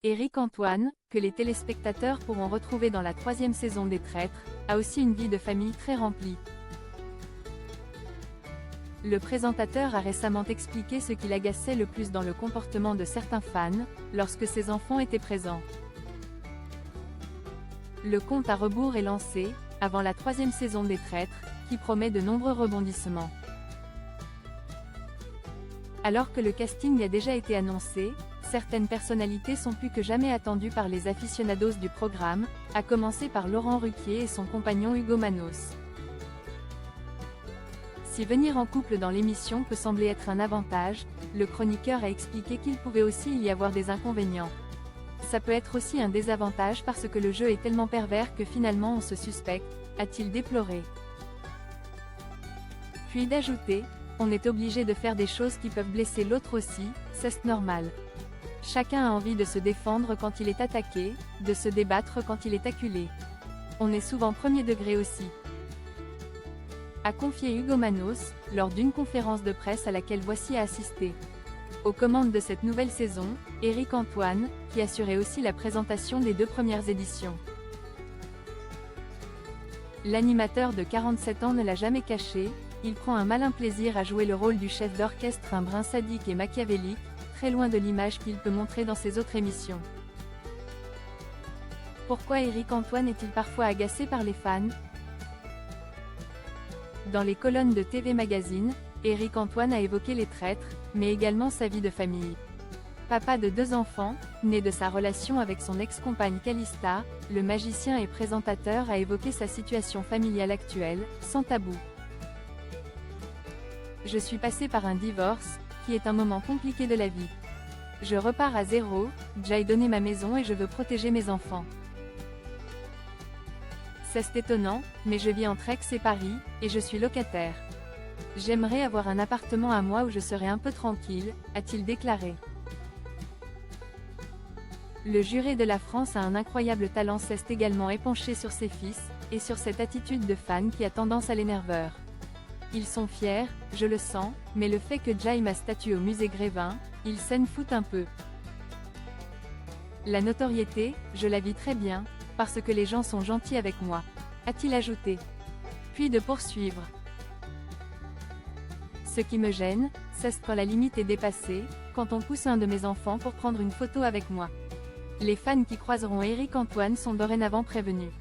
Éric Antoine, que les téléspectateurs pourront retrouver dans la 3e saison des Traîtres, a aussi une vie de famille très remplie. Le présentateur a récemment expliqué ce qui l'agaçait le plus dans le comportement de certains fans, lorsque ses enfants étaient présents. Le compte à rebours est lancé, avant la 3e saison des Traîtres, qui promet de nombreux rebondissements. Alors que le casting a déjà été annoncé, certaines personnalités sont plus que jamais attendues par les aficionados du programme, à commencer par Laurent Ruquier et son compagnon Hugo Manos. Si venir en couple dans l'émission peut sembler être un avantage, le chroniqueur a expliqué qu'il pouvait aussi y avoir des inconvénients. Ça peut être aussi un désavantage parce que le jeu est tellement pervers que finalement on se suspecte, a-t-il déploré. Puis d'ajouter, on est obligé de faire des choses qui peuvent blesser l'autre aussi, c'est normal. Chacun a envie de se défendre quand il est attaqué, de se débattre quand il est acculé. On est souvent premier degré aussi, a confié Hugo Manos, lors d'une conférence de presse à laquelle Voici a assisté. Aux commandes de cette nouvelle saison, Éric Antoine, qui assurait aussi la présentation des 2 premières éditions. L'animateur de 47 ans ne l'a jamais caché, il prend un malin plaisir à jouer le rôle du chef d'orchestre un brin sadique et machiavélique, très loin de l'image qu'il peut montrer dans ses autres émissions. Pourquoi Éric Antoine est-il parfois agacé par les fans? Dans les colonnes de TV Magazine, Éric Antoine a évoqué les Traîtres, mais également sa vie de famille. Papa de 2 enfants, né de sa relation avec son ex-compagne Calista, le magicien et présentateur a évoqué sa situation familiale actuelle, sans tabou. Je suis passé par un divorce, qui est un moment compliqué de la vie. Je repars à zéro, j'ai donné ma maison et je veux protéger mes enfants. C'est étonnant, mais je vis entre Aix et Paris, et je suis locataire. J'aimerais avoir un appartement à moi où je serais un peu tranquille, a-t-il déclaré. Le juré de la France a un incroyable talent, s'est également épanché sur ses fils, et sur cette attitude de fan qui a tendance à l'énerveur. Ils sont fiers, je le sens, mais le fait que Jai m'a statué au musée Grévin, ils s'en foutent un peu. La notoriété, je la vis très bien, parce que les gens sont gentils avec moi, a-t-il ajouté. Puis de poursuivre. Ce qui me gêne, c'est quand la limite est dépassée, quand on pousse un de mes enfants pour prendre une photo avec moi. Les fans qui croiseront Éric Antoine sont dorénavant prévenus.